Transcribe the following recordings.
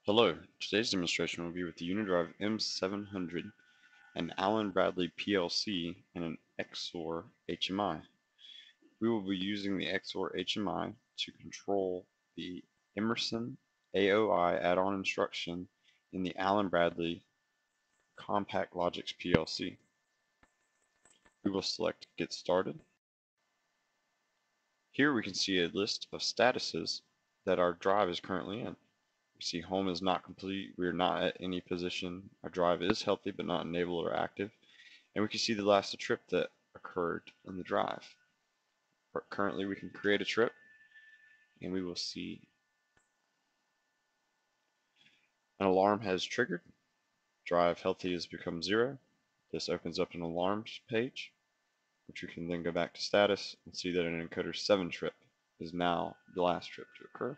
Hello, today's demonstration will be with the Unidrive M700, an Allen Bradley PLC, and an Exor HMI. We will be using the Exor HMI to control the Emerson AOI add-on instruction in the Allen Bradley Compact Logix PLC. We will select Get Started. Here we can see a list of statuses that our drive is currently in. We see home is not complete, we are not at any position, our drive is healthy but not enabled or active, and we can see the last trip that occurred in the drive. Currently we can create a trip and we will see an alarm has triggered, drive healthy has become 0. This opens up an alarms page, which we can then go back to status and see that an encoder 7 trip is now the last trip to occur.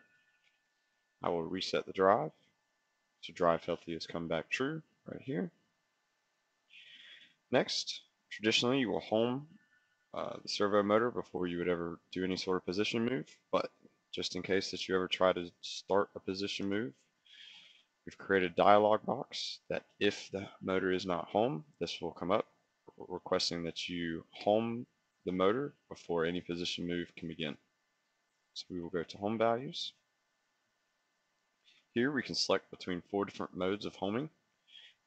I will reset the drive. So drive healthy has come back true right here. Next, traditionally you will home the servo motor before you would ever do any sort of position move, but just in case that you ever try to start a position move, we've created a dialog box that if the motor is not home, this will come up requesting that you home the motor before any position move can begin. So we will go to home values. Here we can select between 4 different modes of homing.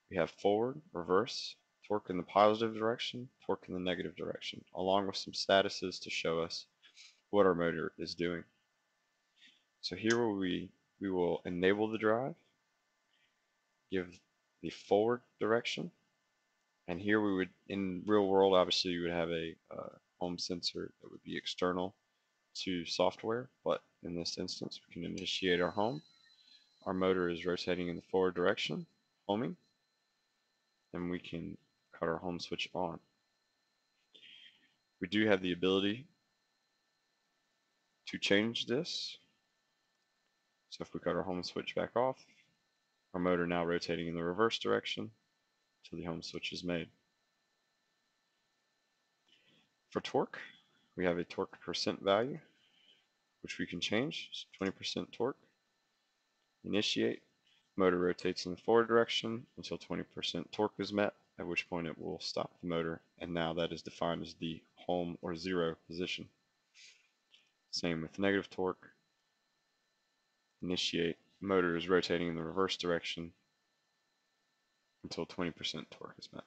We have forward, reverse, torque in the positive direction, torque in the negative direction, along with some statuses to show us what our motor is doing. So here we will enable the drive, give the forward direction, and here we would, in real world, obviously you would have a home sensor that would be external to software, but in this instance we can initiate our home. Our motor is rotating in the forward direction, homing, and we can cut our home switch on. We do have the ability to change this. So if we cut our home switch back off, our motor now rotating in the reverse direction until the home switch is made. For torque, we have a torque percent value, which we can change. So 20% torque. Initiate. Motor rotates in the forward direction until 20% torque is met, at which point it will stop the motor, and now that is defined as the home or 0 position. Same with negative torque. Initiate. Motor is rotating in the reverse direction until 20% torque is met.